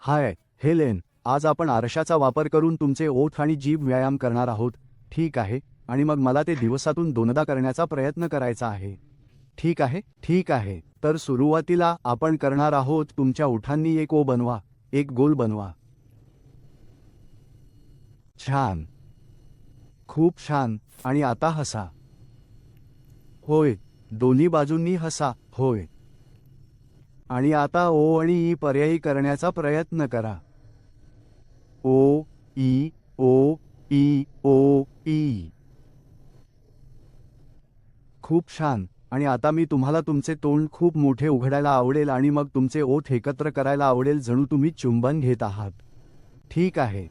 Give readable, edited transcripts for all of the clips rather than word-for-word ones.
हाय Helen, आज आपण आरशाचा वापर करून तुमचे ओठ आणि जीभ व्यायाम करणार आहोत, ठीक आहे? आणि मग मला ते दिवसातून दोनदा करण्याचा प्रयत्न करायचा आहे. ठीक आहे? ठीक आहे. तर सुरुवातीला आपण करणार आहोत, तुमच्या ओठांनी एक ओ बनवा, एक गोल बनवा. छान. खूप छान. आणि आता हसा. होय. दोन्ही बाजूंनी हसा. होय. आणि आता ओ आणि ई पर्यायी करण्याचा प्रयत्न करा. ओ ई ओ ई ओ ई. खूप छान. आणि आता मी तुम्हाला तुमचे तोंड खूप मोठे उघडायला आवडेल आणि मग तुमचे ओठ एकत्र करायला आवडेल, जणू तुम्ही चुंबन घेत आहात. ठीक आहे.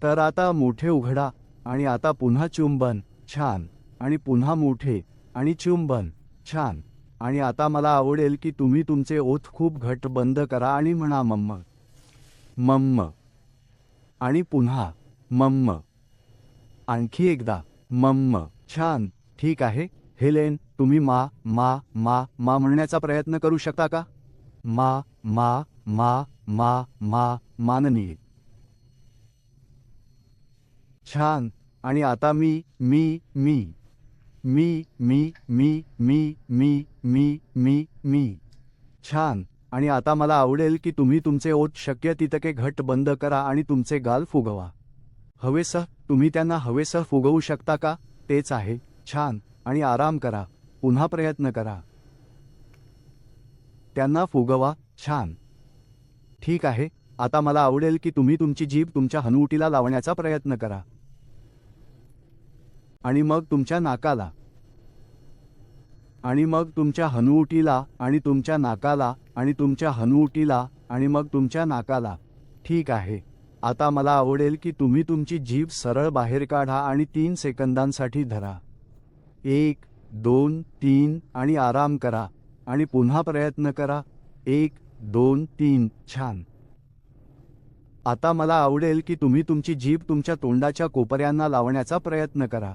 तर आता मोठे उघडा आणि आता पुन्हा चुंबन. छान. आणि पुन्हा मोठे आणि चुंबन. छान. आणि आता मला आवडेल की तुम्ही तुमचे ओठ खूप घट्ट बंद करा आणि म्हणा मम्म. मम्म. आणि पुन्हा मम्म. आणखी एकदा मम्म. छान. ठीक आहे. हेलेन, तुम्ही मा मा मा मा म्हणण्याचा प्रयत्न करू शकता का? मा मा मा मा मा माननीय. छान. आणि आता मी मी मी मी मी मी मी मी मी मी मी. छान. आणि आता मला आवडेल की तुम्ही तुमचे ओठ शक्य तितके घट्ट बंद करा आणि तुमचे गाल फुगवा. हवेसह तुम्ही त्यांना हवेसह फुगवू शकता का? तेच आहे. छान. आणि आराम करा. पुन्हा प्रयत्न करा. त्यांना फुगवा. छान. ठीक आहे. आता मला आवडेल की तुम्ही तुमची जीभ तुमच्या हनुवटीला लावण्याचा प्रयत्न करा. आणि मग तुमच्या नाकाला. आणि मग तुमच्या हनुवटीला आणि तुमच्या नाकाला आणि तुमच्या हनुवटीला आणि मग तुमच्या नाकाला. ठीक आहे. आता मला आवडेल की तुम्ही तुमची जीभ सरळ बाहेर काढा आणि 3 सेकंदांसाठी धरा. 1 2 3 आणि आराम करा. आणि पुन्हा प्रयत्न करा. 1 2 3. छान. आता मला आवडेल की तुम्ही तुमची जीभ तुमच्या तोंडाच्या कोपऱ्यांना लावण्याचा प्रयत्न करा.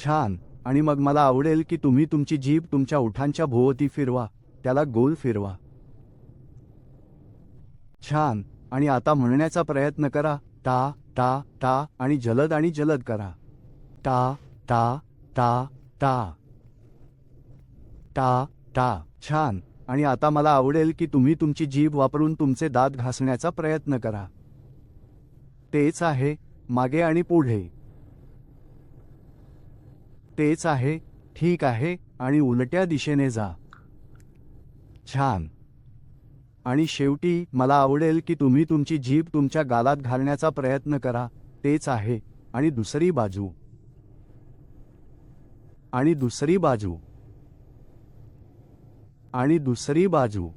छान. आणि मग मला आवडेल की तुम्ही तुमची जीभ तुमच्या ओठांच्या भोवती फिरवा, त्याला गोल फिरवा. छान. आणि आता म्हणण्याचा प्रयत्न करा. टा टा टा आणि जलद करा. टा टा टा टा टा टा. छान. आणि आता मला आवडेल की तुम्ही तुमची जीभ वापरून तुमचे दात घासण्याचा प्रयत्न करा. तेच आहे. मागे आणि पुढे. तेच आहे. ठीक आहे. आणि उलट्या दिशेने जा. छान. आणि शेवटी मला आवडेल की तुम्ही तुमची जीभ तुमच्या गालात घालण्याचा प्रयत्न करा. तेच आहे. आणि दुसरी बाजू. आणि दुसरी बाजू. आणि दुसरी बाजू.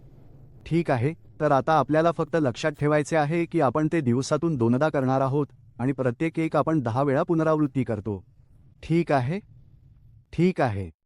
ठीक आहे. तर आता आपल्याला फक्त लक्षात ठेवायचे आहे की आपण ते दिवसातून दोनदा करणार आहोत आणि प्रत्येक एक आपण 10 वेळा पुनरावृत्ती करतो. ठीक आहे? ठीक आहे.